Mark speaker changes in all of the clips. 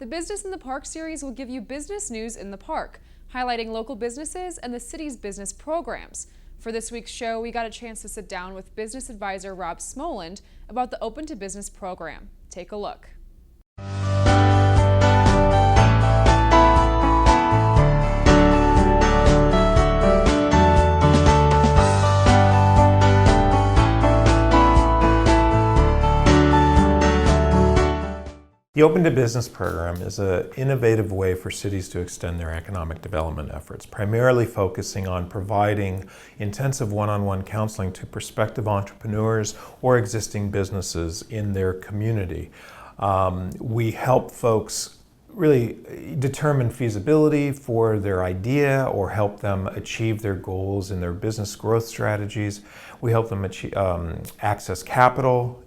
Speaker 1: The Business in the Park series will give you business news in the park, highlighting local businesses and the city's business programs. For this week's show, we got a chance to sit down with Business Advisor Rob Smolund about the Open to Business program. Take a look.
Speaker 2: The Open to Business program is an innovative way for cities to extend their economic development efforts, primarily focusing on providing intensive one-on-one counseling to prospective entrepreneurs or existing businesses in their community. We help folks really determine feasibility for their idea or help them achieve their goals in their business growth strategies. We help them access capital.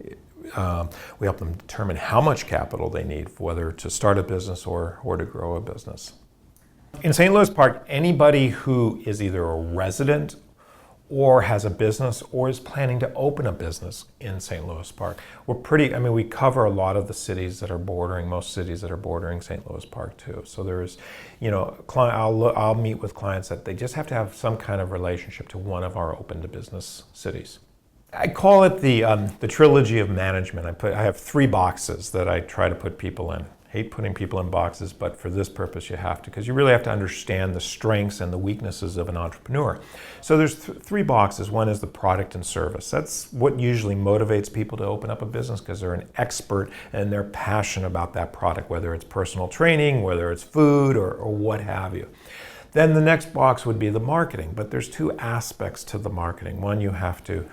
Speaker 2: We help them determine how much capital they need, whether to start a business or to grow a business. In St. Louis Park, anybody who is either a resident or has a business or is planning to open a business in St. Louis Park, we cover a lot of the cities that are bordering, most cities that are bordering St. Louis Park too. So there's, I'll meet with clients that they just have to have some kind of relationship to one of our Open to Business cities. I call it the trilogy of management. I have 3 boxes that I try to put people in. Hate putting people in boxes, but for this purpose you have to, because you really have to understand the strengths and the weaknesses of an entrepreneur. So there's 3 boxes. One is the product and service. That's what usually motivates people to open up a business, because they're an expert and they're passionate about that product, whether it's personal training, whether it's food or what have you. Then the next box would be the marketing, but there's 2 aspects to the marketing. One, you have to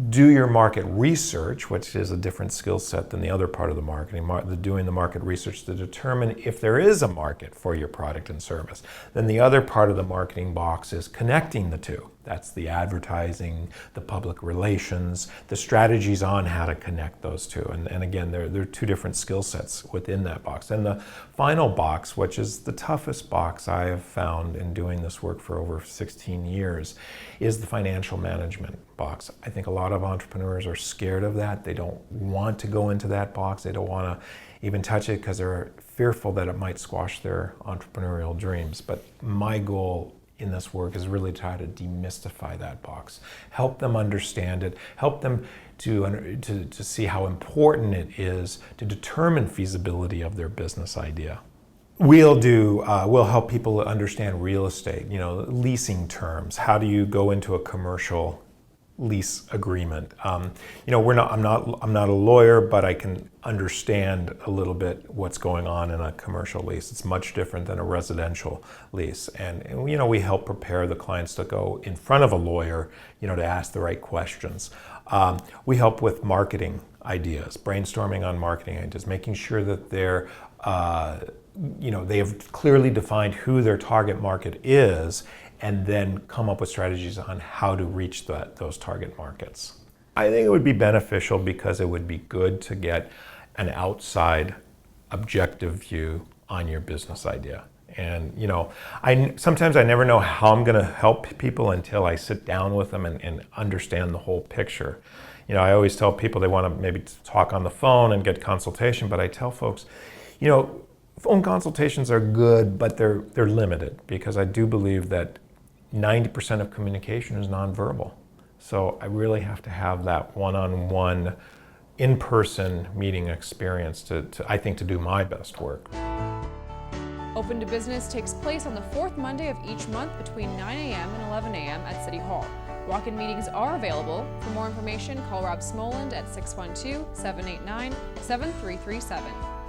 Speaker 2: do your market research, which is a different skill set than the other part of the marketing, doing the market research to determine if there is a market for your product and service. Then the other part of the marketing box is connecting the 2. That's the advertising, the public relations, the strategies on how to connect those 2. And again, there are 2 different skill sets within that box. And the final box, which is the toughest box I have found in doing this work for over 16 years, is the financial management box. I think a lot of entrepreneurs are scared of that. They don't want to go into that box. They don't want to even touch it because they're fearful that it might squash their entrepreneurial dreams. But my goal in this work is really try to demystify that box, help them understand it, help them to see how important it is to determine feasibility of their business idea. We'll help people understand real estate, leasing terms. How do you go into a commercial lease agreement? I'm not a lawyer, but I can understand a little bit what's going on in a commercial lease. It's much different than a residential lease. And we help prepare the clients to go in front of a lawyer, to ask the right questions. We help with marketing ideas, brainstorming on marketing ideas, making sure that they have clearly defined who their target market is, and then come up with strategies on how to reach those target markets. I think it would be beneficial because it would be good to get an outside objective view on your business idea. And sometimes I never know how I'm going to help people until I sit down with them and understand the whole picture. I always tell people they want to maybe talk on the phone and get consultation, but I tell folks, phone consultations are good, but they're limited, because I do believe that 90% of communication is nonverbal. So I really have to have that one-on-one, in-person meeting experience to do my best work.
Speaker 1: Open to Business takes place on the 4th Monday of each month between 9 a.m. and 11 a.m. at City Hall. Walk-in meetings are available. For more information, call Rob Smolund at 612-789-7337.